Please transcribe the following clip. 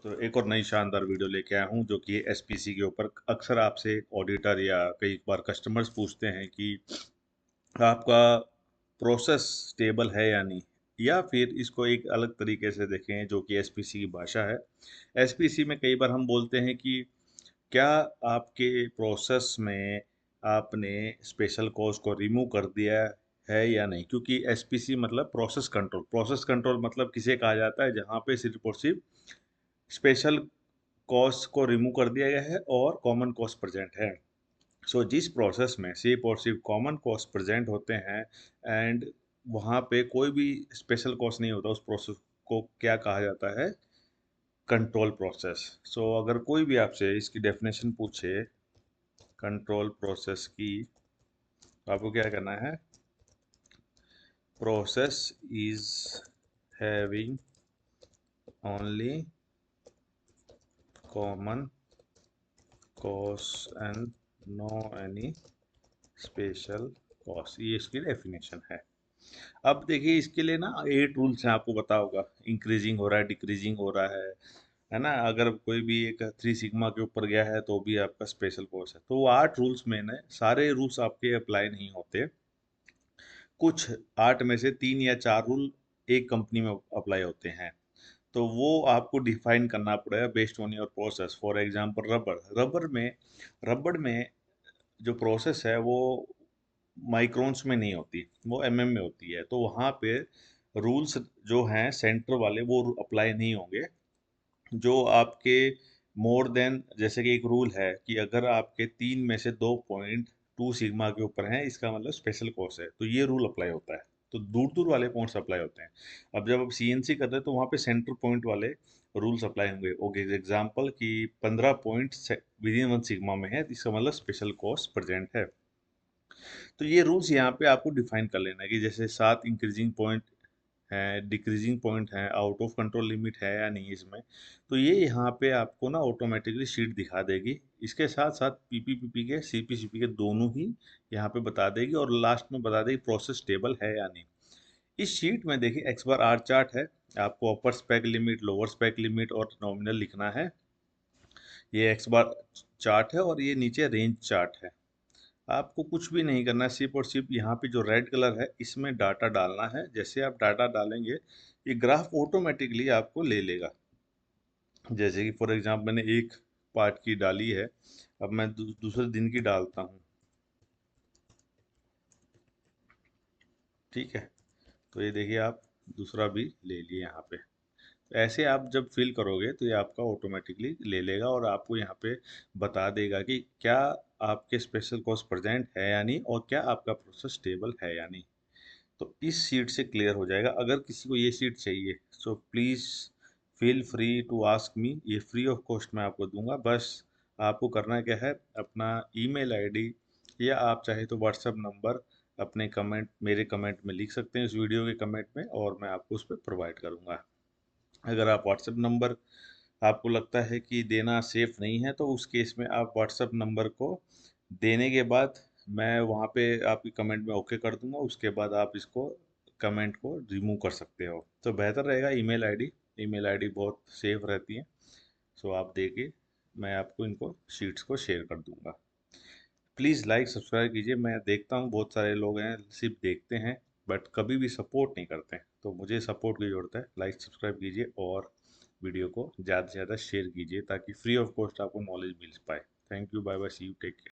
दोस्तों एक और नई शानदार वीडियो लेके आया हूँ जो कि एसपीसी के ऊपर। अक्सर आपसे ऑडिटर या कई बार कस्टमर्स पूछते हैं कि आपका प्रोसेस स्टेबल है या नहीं, या फिर इसको एक अलग तरीके से देखें जो कि एसपीसी की भाषा है। एसपीसी में कई बार हम बोलते हैं कि क्या आपके प्रोसेस में आपने स्पेशल कॉज को रिमूव कर दिया है या नहीं, क्योंकि एसपीसी मतलब प्रोसेस कंट्रोल। प्रोसेस कंट्रोल मतलब किसे कहा जाता है जहाँ पे सिर्फ और सिर्फ स्पेशल कॉस्ट को रिमूव कर दिया गया है और कॉमन कॉस्ट प्रेजेंट है। जिस प्रोसेस में सिर्फ और सिर्फ कॉमन कॉस्ट प्रेजेंट होते हैं एंड वहाँ पे कोई भी स्पेशल कॉस्ट नहीं होता, उस प्रोसेस को क्या कहा जाता है? Control process. अगर कोई भी आपसे इसकी डेफिनेशन पूछे कंट्रोल प्रोसेस की, तो आपको क्या करना है? Process is having only common cost and no any special cost. ये इसकी डेफिनेशन है। अब देखिए इसके लिए ना 8 रूल्स हैं, आपको पता होगा। इंक्रीजिंग हो रहा है, डिक्रीजिंग हो रहा है ना। अगर कोई भी एक 3 सिग्मा के ऊपर गया है तो भी आपका स्पेशल कॉस्ट है। तो वो 8 रूल्स में ना सारे रूल्स आपके अप्लाई नहीं होते। कुछ 8 में से 3 या 4 रूल एक कंपनी में अप्लाई होते हैं। तो वो आपको डिफाइन करना पड़ेगा based on your process. For example rubber. Rubber में जो प्रोसेस है वो माइक्रोन्स में नहीं होती, वो एमएम में होती है। तो वहाँ पे रूल्स जो हैं सेंटर वाले वो अप्लाई नहीं होंगे। जो आपके मोर देन, जैसे कि एक रूल है कि अगर आपके 3 में से 2.2 सिग्मा के ऊपर हैं, इसका मतलब स्पेशल कॉस्ट है, तो ये रूल अप्लाई होता है। तो दूर दूर वाले पॉइंट्स अप्लाई होते हैं। अब जब आप सीएनसी कर रहे हैं तो वहाँ पे सेंटर पॉइंट वाले रूल्स अप्लाई होंगे। ओके, एग्जाम्पल कि 15 पॉइंट विद इन 1 सिग्मा में है, इसका मतलब स्पेशल कॉस्ट प्रेजेंट है। तो ये रूल्स यहाँ पे आपको डिफाइन कर लेना है कि जैसे 7 इंक्रीजिंग पॉइंट है, डिक्रीजिंग पॉइंट है, आउट ऑफ कंट्रोल लिमिट है या नहीं इसमें। तो ये यहाँ पे आपको ना ऑटोमेटिकली शीट दिखा देगी। इसके साथ साथ पीपीपीपी के सीपीसीपी के दोनों ही यहाँ पे बता देगी, और लास्ट में बता देगी प्रोसेस टेबल है या नहीं। इस शीट में देखिए एक्स बार आर चार्ट है। आपको upper spec limit, lower spec limit और नॉमिनल लिखना है। ये एक्स बार चार्ट है और ये नीचे रेंज चार्ट है। आपको कुछ भी नहीं करना है, सिर्फ और सिर्फ यहाँ पे जो रेड कलर है इसमें डाटा डालना है। जैसे आप डाटा डालेंगे ये ग्राफ ऑटोमेटिकली आपको ले लेगा। जैसे कि फॉर एग्जांपल मैंने एक पार्ट की डाली है, अब मैं दूसरे दिन की डालता हूँ। ठीक है, तो ये देखिए आप दूसरा भी ले लिए यहाँ पे। ऐसे आप जब फिल करोगे तो ये आपका ऑटोमेटिकली ले लेगा और आपको यहाँ पे बता देगा कि क्या आपके स्पेशल कॉस्ट प्रेजेंट है या नहीं, और क्या आपका प्रोसेस स्टेबल है या नहीं। तो इस सीट से क्लियर हो जाएगा। अगर किसी को ये सीट चाहिए so please feel free to ask me. ये फ्री ऑफ कॉस्ट मैं आपको दूंगा। बस आपको करना क्या है, अपना ईमेल आईडी या आप चाहे तो व्हाट्सएप नंबर अपने कमेंट, मेरे कमेंट में लिख सकते हैं इस वीडियो के कमेंट में, और मैं आपको उस पर प्रोवाइड करूंगा। अगर आप व्हाट्सएप नंबर आपको लगता है कि देना सेफ नहीं है तो उस केस में आप व्हाट्सएप नंबर को देने के बाद मैं वहाँ पे आपकी कमेंट में ओके कर दूंगा। उसके बाद आप इसको कमेंट को रिमूव कर सकते हो। तो बेहतर रहेगा ईमेल आईडी। ईमेल आईडी बहुत सेफ रहती है। आप देखिए, मैं आपको इनको शीट्स को शेयर कर दूंगा। प्लीज़ लाइक सब्सक्राइब कीजिए। मैं देखता हूँ बहुत सारे लोग हैं सिर्फ देखते हैं बट कभी भी सपोर्ट नहीं करते हैं, तो मुझे सपोर्ट की ज़रूरत है। लाइक सब्सक्राइब कीजिए और वीडियो को ज़्यादा से ज़्यादा शेयर कीजिए ताकि फ्री ऑफ कॉस्ट आपको नॉलेज मिल पाए। Thank you, bye bye, see you, take care.